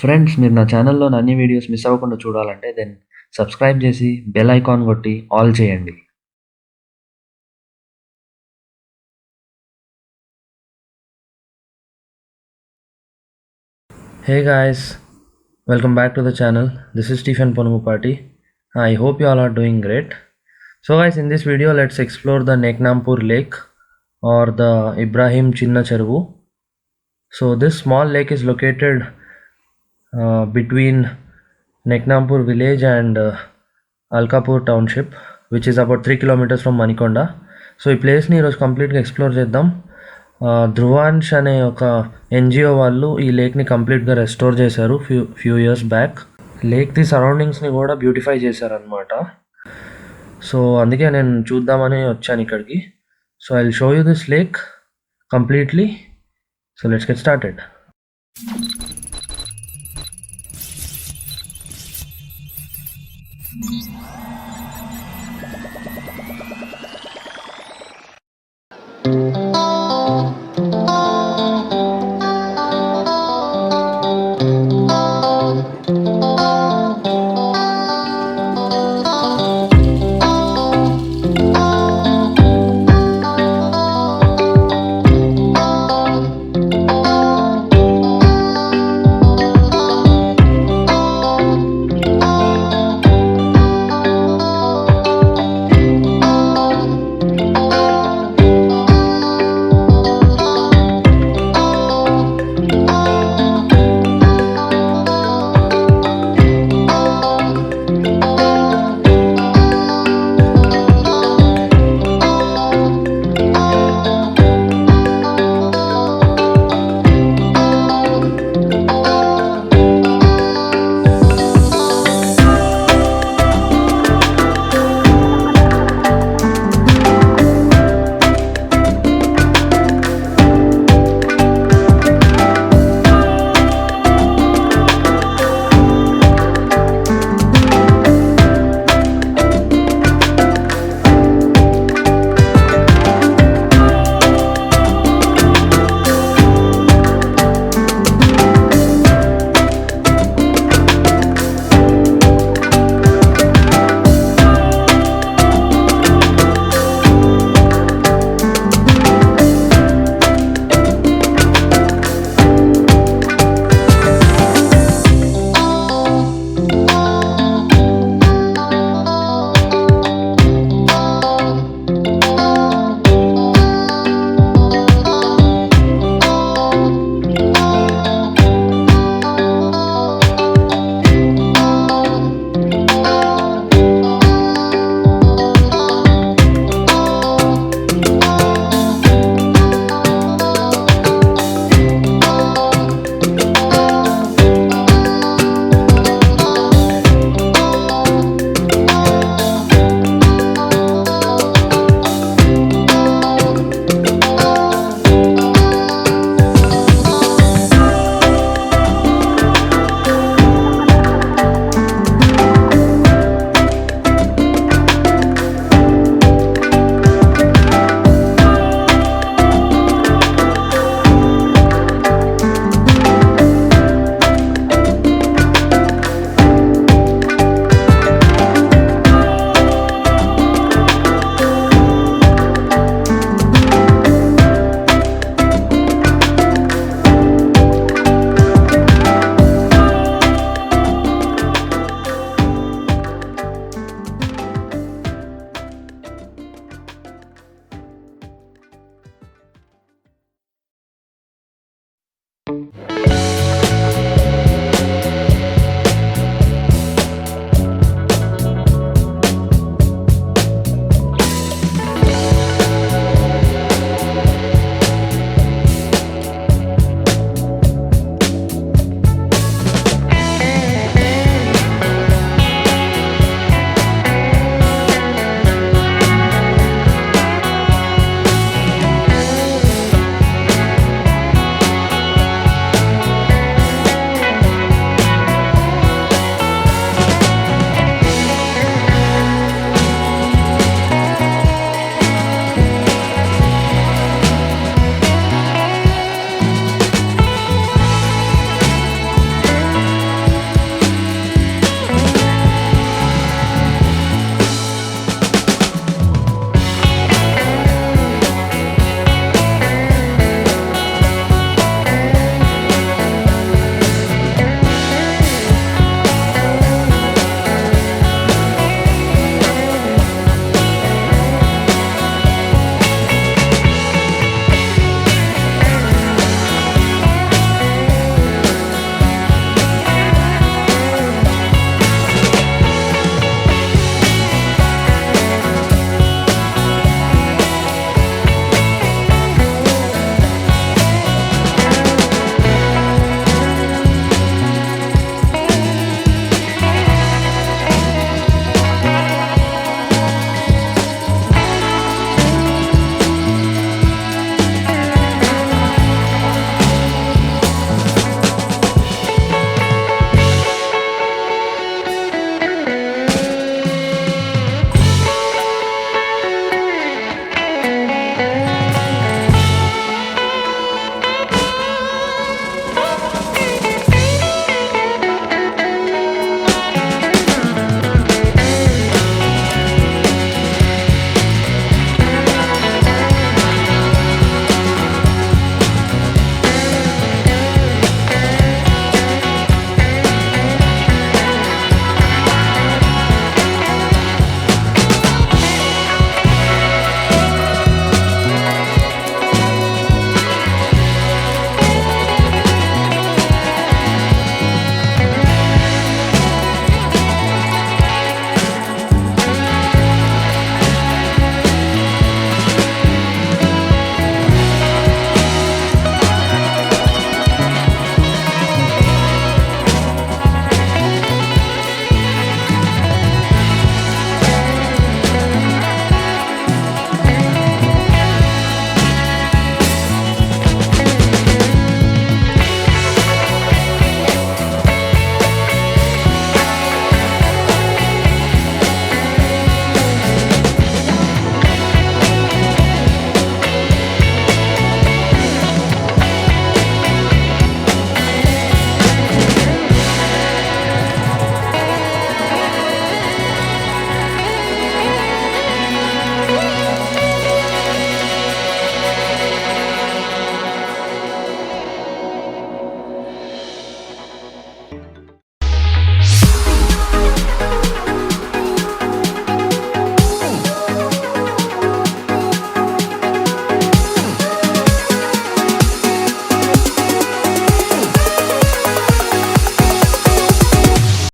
ఫ్రెండ్స్, మీరు నా ఛానల్‌లో అన్ని వీడియోస్ మిస్ అవ్వకుండా చూడాలంటే సబ్స్క్రైబ్ చేసి బెల్ ఐకాన్ కొట్టి ఆల్ చేయండి. Hey guys, welcome back to the channel. This is Ponugupati. I hope you all are doing great. So guys, in this video let's explore the Neknampur lake or the Chinna Cheruvu. So this small lake is located between Neknampur village and Alkapur township, which is about 3 kilometers from Manikonda. So ఈ ప్లేస్ని ఈరోజు కంప్లీట్గా ఎక్స్ప్లోర్ చేద్దాం. ధ్రువాంష్ అనే ఒక ఎన్జిఓ వాళ్ళు ఈ లేక్ని కంప్లీట్గా రెస్టోర్ చేశారు ఫ్యూ ఇయర్స్ బ్యాక్. లేక్ది సరౌండింగ్స్ని కూడా బ్యూటిఫై చేశారనమాట. సో అందుకే నేను చూద్దామని వచ్చాను ఇక్కడికి. So I will show you this lake completely. So let's get started.